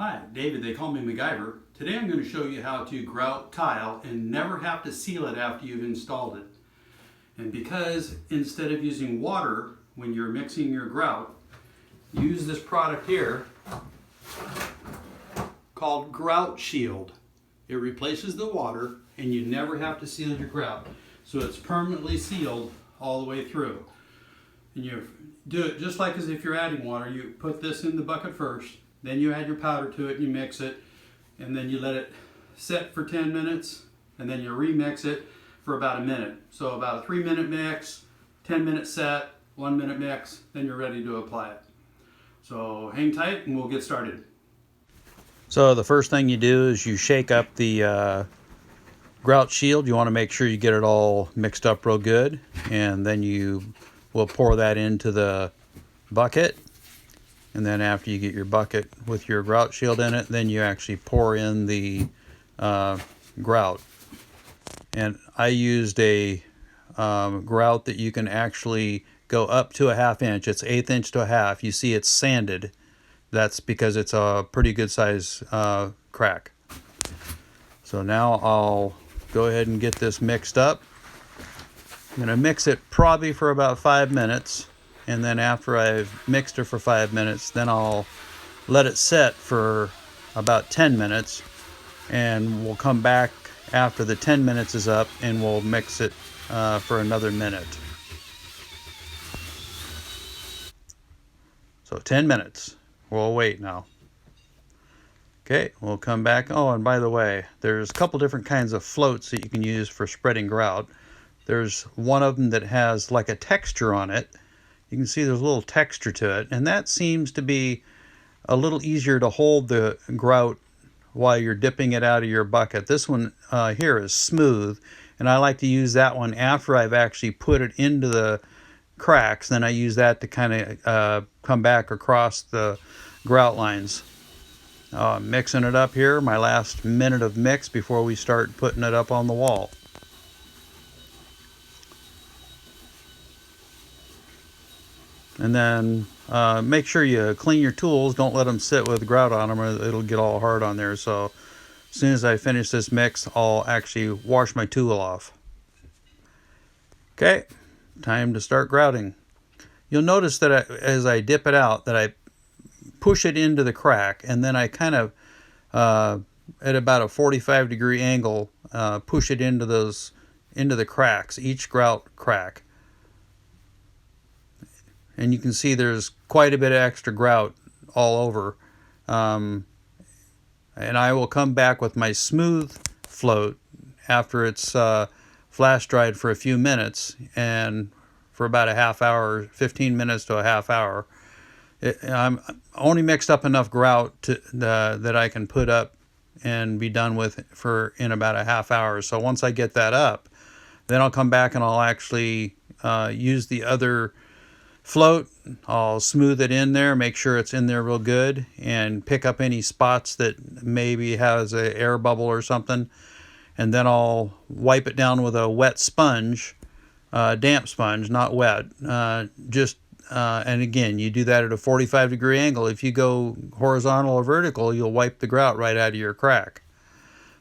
Hi, David, they call me MacGyver. Today I'm going to show you how to grout tile and never have to seal it after you've installed it. And because instead of using water when you're mixing your grout, use this product here called Grout Sheild. It replaces the water and you never have to seal your grout. So it's permanently sealed all the way through. And you do it just like as if you're adding water. You put this in the bucket first, then you add your powder to it and you mix it, and then you let it set for 10 minutes, and then you remix it for about a minute. So about a 3-minute mix, 10-minute set, 1-minute mix, then you're ready to apply it. So hang tight and we'll get started. So the first thing you do is you shake up the Grout Sheild. You want to make sure you get it all mixed up real good, and then you will pour that into the bucket. And then after you get your bucket with your Grout Sheild in it, then you actually pour in the grout. And I used a grout that you can actually go up to a 1/2 inch. It's 1/8 inch to a half. You see it's sanded. That's because it's a pretty good size crack. So now I'll go ahead and get this mixed up. I'm going to mix it probably for about 5 minutes. And then after I've mixed it for 5 minutes, then I'll let it set for about 10 minutes. And we'll come back after the 10 minutes is up and we'll mix it for another minute. So 10 minutes. We'll wait now. Okay, we'll come back. Oh, and by the way, there's a couple different kinds of floats that you can use for spreading grout. There's one of them that has like a texture on it. You can see there's a little texture to it, and that seems to be a little easier to hold the grout while you're dipping it out of your bucket. This one here is smooth, and I like to use that one after I've actually put it into the cracks. Then I use that to kind of come back across the grout lines. I'm mixing it up here, my last minute of mix before we start putting it up on the wall. And then make sure you clean your tools. Don't let them sit with grout on them or it'll get all hard on there. So as soon as I finish this mix, I'll actually wash my tool off. Okay, time to start grouting. You'll notice that as I dip it out, that I push it into the crack, and then I kind of, at about a 45-degree angle, push it into the cracks, each grout crack. And you can see there's quite a bit of extra grout all over. And I will come back with my smooth float after it's flash dried for a few minutes, and for about a half hour, 15 minutes to a half hour. I'm only mixed up enough grout that I can put up and be done with in about a half hour. So once I get that up, then I'll come back and I'll actually use the other float. I'll smooth it in there, make sure it's in there real good, and pick up any spots that maybe has an air bubble or something. And then I'll wipe it down with a wet sponge, damp sponge, not wet. And again, you do that at a 45-degree angle. If you go horizontal or vertical, you'll wipe the grout right out of your crack.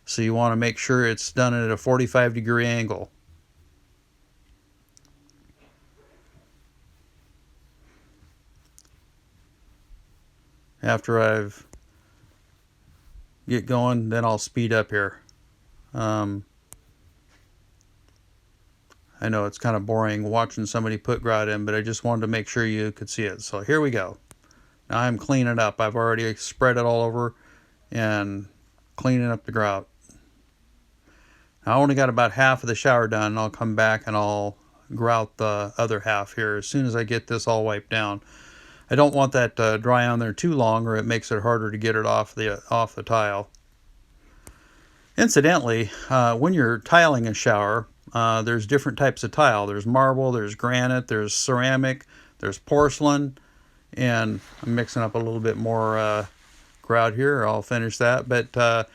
So you want to make sure it's done at a 45-degree angle. After I've get going, then I'll speed up here. I know it's kind of boring watching somebody put grout in, but I just wanted to make sure you could see it. So here we go. Now I'm cleaning it up. I've already spread it all over and cleaning up the grout. I only got about half of the shower done. I'll come back and I'll grout the other half here as soon as I get this all wiped down. I don't want that to dry on there too long, or it makes it harder to get it off the tile. Incidentally, when you're tiling a shower, there's different types of tile. There's marble, there's granite, there's ceramic, there's porcelain, and I'm mixing up a little bit more grout here. I'll finish that. But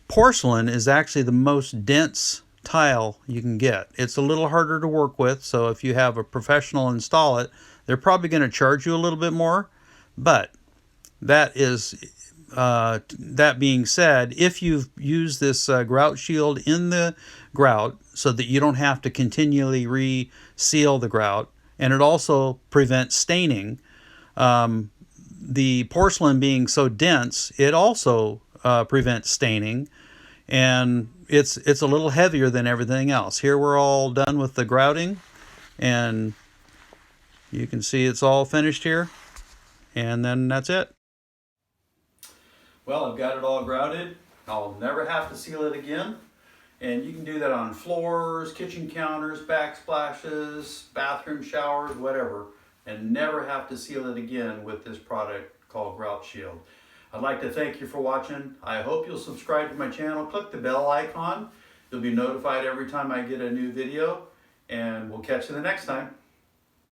porcelain is actually the most dense tile you can get. It's a little harder to work with, so if you have a professional install it, they're probably going to charge you a little bit more, but that is that being said, if you've used this Grout Shield in the grout so that you don't have to continually reseal the grout, and it also prevents staining, the porcelain being so dense, it also prevents staining, and it's a little heavier than everything else. Here we're all done with the grouting, and you can see it's all finished here, and then that's it. Well, I've got it all grouted. I'll never have to seal it again. And you can do that on floors, kitchen counters, backsplashes, bathroom showers, whatever, and never have to seal it again with this product called Grout Shield. I'd like to thank you for watching. I hope you'll subscribe to my channel. Click the bell icon. You'll be notified every time I get a new video, and we'll catch you the next time.